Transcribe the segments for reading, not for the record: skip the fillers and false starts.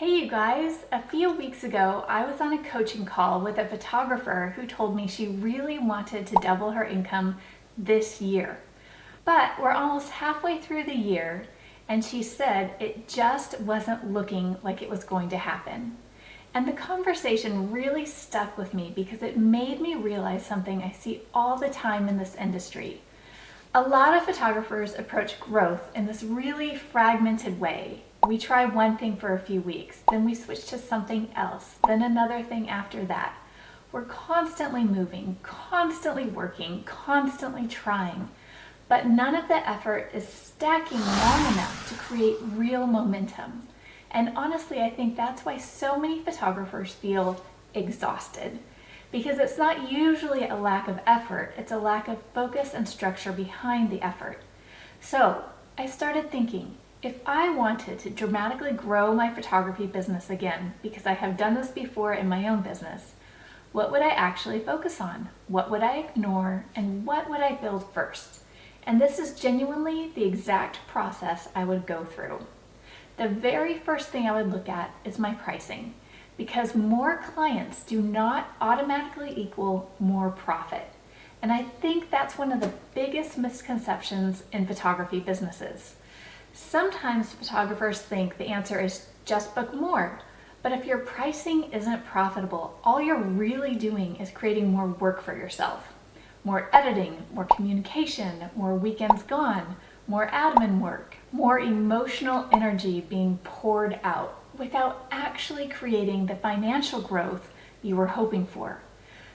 Hey you guys, a few weeks ago I was on a coaching call with a photographer who told me she really wanted to double her income this year. But we're almost halfway through the year and she said it just wasn't looking like it was going to happen. And the conversation really stuck with me because it made me realize something I see all the time in this industry. A lot of photographers approach growth in this really fragmented way. We try one thing for a few weeks, then we switch to something else, then another thing after that. We're constantly moving, constantly working, constantly trying, but none of the effort is stacking long enough to create real momentum. And honestly, I think that's why so many photographers feel exhausted. Because it's not usually a lack of effort, it's a lack of focus and structure behind the effort. So I started thinking, if I wanted to dramatically grow my photography business again, because I have done this before in my own business, what would I actually focus on? What would I ignore? And what would I build first? And this is genuinely the exact process I would go through. The very first thing I would look at is my pricing, because more clients do not automatically equal more profit. And I think that's one of the biggest misconceptions in photography businesses. Sometimes photographers think the answer is just book more, but if your pricing isn't profitable, all you're really doing is creating more work for yourself. More editing, more communication, more weekends gone, more admin work, more emotional energy being poured out without actually creating the financial growth you were hoping for.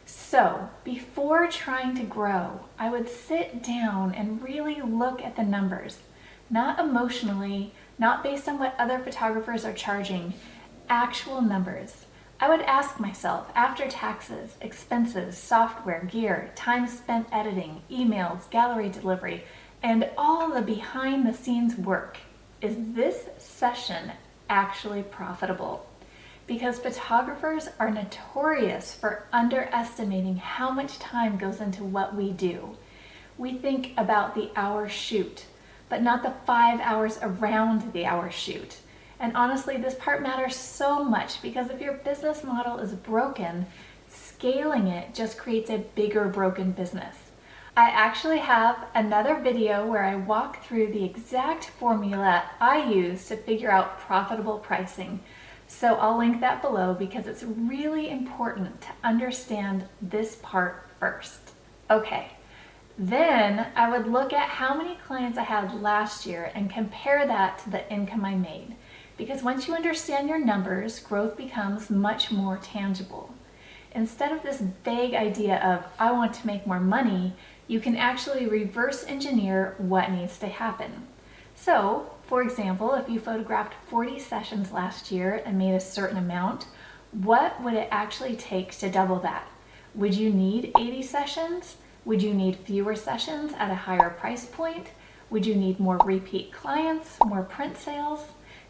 So, before trying to grow, I would sit down and really look at the numbers. Not emotionally, not based on what other photographers are charging, actual numbers. I would ask myself, after taxes, expenses, software, gear, time spent editing, emails, gallery delivery, and all the behind the scenes work, is this session actually profitable? Because photographers are notorious for underestimating how much time goes into what we do. We think about the hour shoot, but not the 5 hours around the hour shoot. And honestly, this part matters so much because if your business model is broken, scaling it just creates a bigger broken business. I actually have another video where I walk through the exact formula I use to figure out profitable pricing. So I'll link that below because it's really important to understand this part first. Okay. Then I would look at how many clients I had last year and compare that to the income I made. Because once you understand your numbers, growth becomes much more tangible. Instead of this vague idea of, I want to make more money, you can actually reverse engineer what needs to happen. So, for example, if you photographed 40 sessions last year and made a certain amount, what would it actually take to double that? Would you need 80 sessions? Would you need fewer sessions at a higher price point? Would you need more repeat clients, more print sales?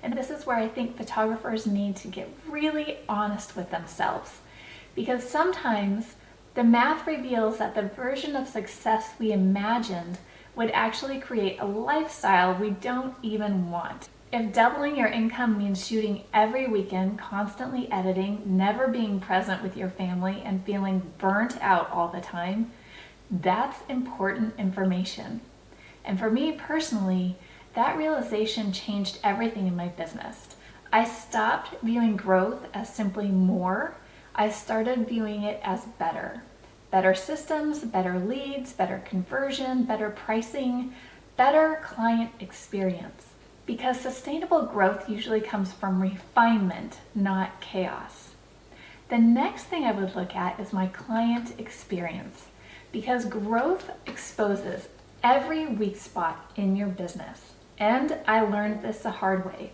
And this is where I think photographers need to get really honest with themselves. Because sometimes the math reveals that the version of success we imagined would actually create a lifestyle we don't even want. If doubling your income means shooting every weekend, constantly editing, never being present with your family, and feeling burnt out all the time, that's important information. And for me personally, that realization changed everything in my business. I stopped viewing growth as simply more. I started viewing it as better. Better systems, better leads, better conversion, better pricing, better client experience. Because sustainable growth usually comes from refinement, not chaos. The next thing I would look at is my client experience. Because growth exposes every weak spot in your business. And I learned this the hard way.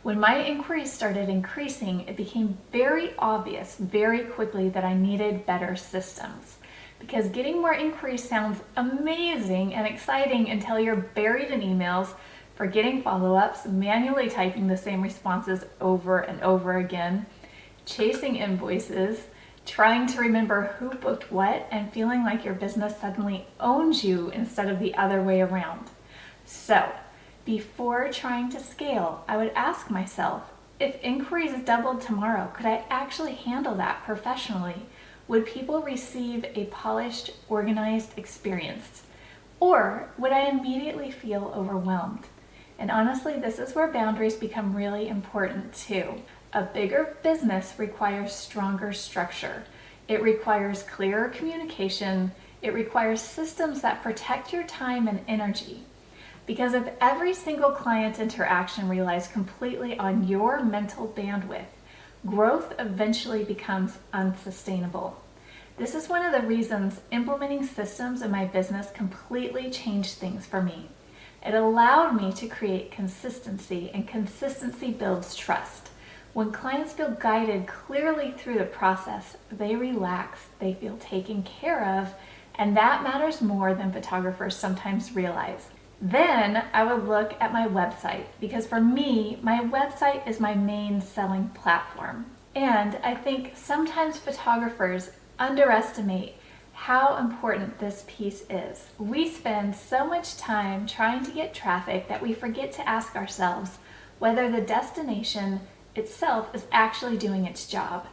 When my inquiries started increasing, it became very obvious very quickly that I needed better systems. Because getting more inquiries sounds amazing and exciting until you're buried in emails, forgetting follow-ups, manually typing the same responses over and over again, chasing invoices, trying to remember who booked what, and feeling like your business suddenly owns you instead of the other way around. So, before trying to scale, I would ask myself, If inquiries doubled tomorrow, could I actually handle that professionally? Would people receive a polished, organized experience? Or would I immediately feel overwhelmed? And honestly, this is where boundaries become really important too. A bigger business requires stronger structure. It requires clearer communication. It requires systems that protect your time and energy. Because if every single client interaction relies completely on your mental bandwidth, growth eventually becomes unsustainable. This is one of the reasons implementing systems in my business completely changed things for me. It allowed me to create consistency, and consistency builds trust. When clients feel guided clearly through the process, they relax, they feel taken care of, and that matters more than photographers sometimes realize. Then I would look at my website, because for me, my website is my main selling platform. And I think sometimes photographers underestimate how important this piece is. We spend so much time trying to get traffic that we forget to ask ourselves whether the destination itself is actually doing its job.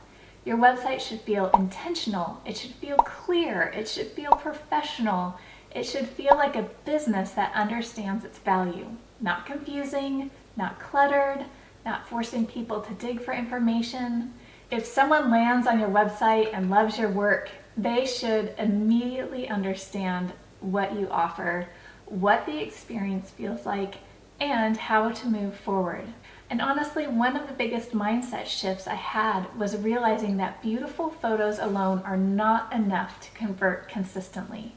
Your website should feel intentional, it should feel clear, it should feel professional, it should feel like a business that understands its value. Not confusing, not cluttered, not forcing people to dig for information. If someone lands on your website and loves your work, they should immediately understand what you offer, what the experience feels like, and how to move forward. And honestly, one of the biggest mindset shifts I had was realizing that beautiful photos alone are not enough to convert consistently.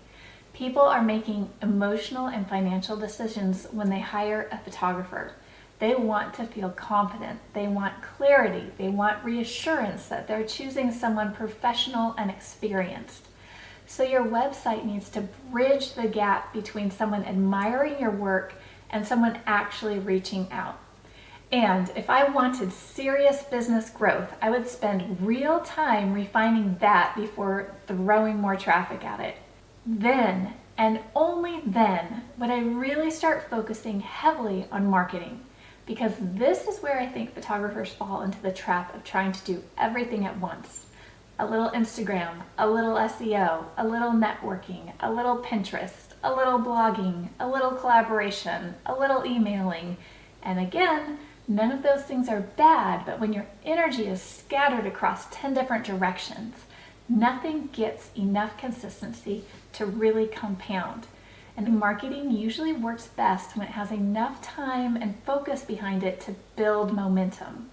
People are making emotional and financial decisions when they hire a photographer. They want to feel confident, they want clarity, they want reassurance that they're choosing someone professional and experienced. So your website needs to bridge the gap between someone admiring your work and someone actually reaching out. And if I wanted serious business growth, I would spend real time refining that before throwing more traffic at it. Then, and only then, would I really start focusing heavily on marketing. Because this is where I think photographers fall into the trap of trying to do everything at once. A little Instagram, a little SEO, a little networking, a little Pinterest, a little blogging, a little collaboration, a little emailing. And again, none of those things are bad, but when your energy is scattered across 10 different directions, nothing gets enough consistency to really compound. And marketing usually works best when it has enough time and focus behind it to build momentum.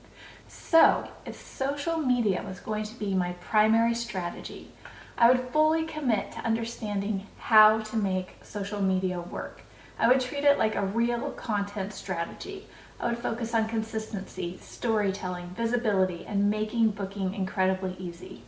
So, if social media was going to be my primary strategy, I would fully commit to understanding how to make social media work. I would treat it like a real content strategy. I would focus on consistency, storytelling, visibility, and making booking incredibly easy.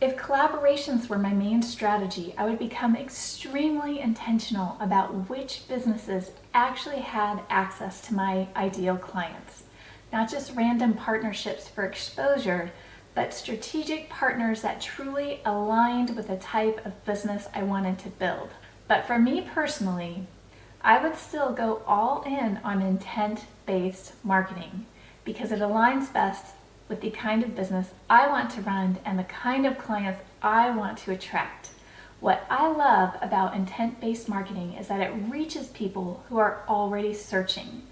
If collaborations were my main strategy, I would become extremely intentional about which businesses actually had access to my ideal clients. Not just random partnerships for exposure, but strategic partners that truly aligned with the type of business I wanted to build. But for me personally, I would still go all in on intent-based marketing because it aligns best with the kind of business I want to run and the kind of clients I want to attract. What I love about intent-based marketing is that it reaches people who are already searching.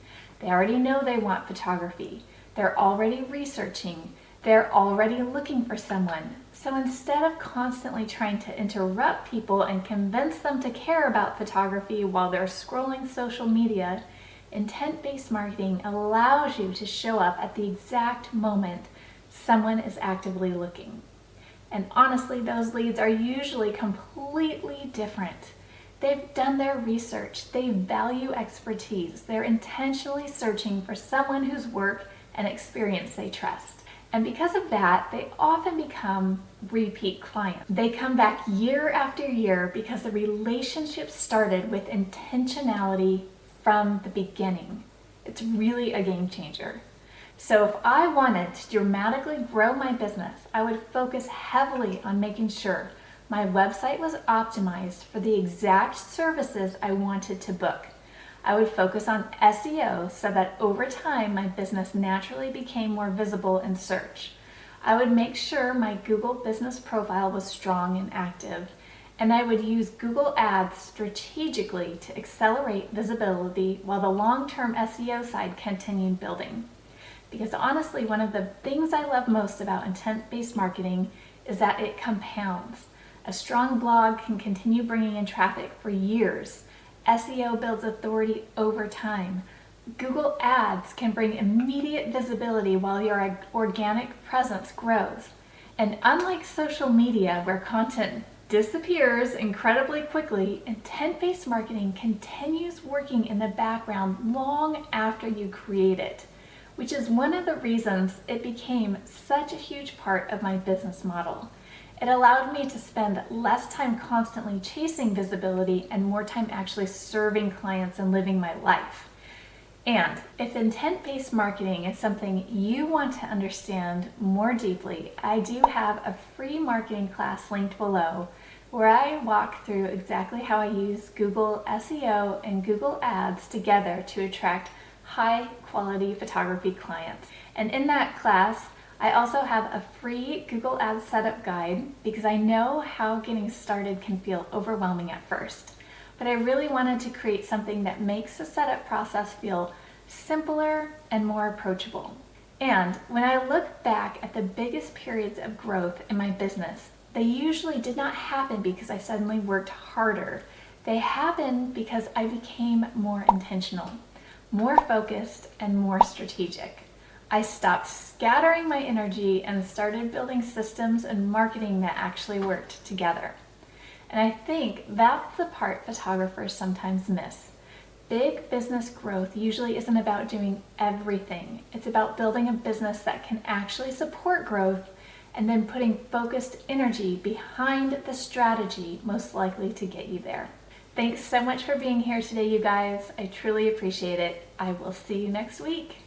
They already know they want photography. They're already researching. They're already looking for someone. So instead of constantly trying to interrupt people and convince them to care about photography while they're scrolling social media, intent-based marketing allows you to show up at the exact moment someone is actively looking. And honestly, those leads are usually completely different. They've done their research, they value expertise, they're intentionally searching for someone whose work and experience they trust. And because of that, they often become repeat clients. They come back year after year because the relationship started with intentionality from the beginning. It's really a game changer. So if I wanted to dramatically grow my business, I would focus heavily on making sure my website was optimized for the exact services I wanted to book. I would focus on SEO so that over time my business naturally became more visible in search. I would make sure my Google business profile was strong and active, and I would use Google Ads strategically to accelerate visibility while the long-term SEO side continued building. Because honestly, one of the things I love most about intent-based marketing is that it compounds. A strong blog can continue bringing in traffic for years. SEO builds authority over time. Google Ads can bring immediate visibility while your organic presence grows. And unlike social media, where content disappears incredibly quickly, intent-based marketing continues working in the background long after you create it, which is one of the reasons it became such a huge part of my business model. It allowed me to spend less time constantly chasing visibility and more time actually serving clients and living my life. And if intent-based marketing is something you want to understand more deeply, I do have a free marketing class linked below where I walk through exactly how I use Google SEO and Google Ads together to attract high-quality photography clients. And in that class, I also have a free Google Ads setup guide because I know how getting started can feel overwhelming at first. But I really wanted to create something that makes the setup process feel simpler and more approachable. And when I look back at the biggest periods of growth in my business, they usually did not happen because I suddenly worked harder. They happened because I became more intentional, more focused, and more strategic. I stopped scattering my energy and started building systems and marketing that actually worked together. And I think that's the part photographers sometimes miss. Big business growth usually isn't about doing everything. It's about building a business that can actually support growth and then putting focused energy behind the strategy most likely to get you there. Thanks so much for being here today, you guys. I truly appreciate it. I will see you next week.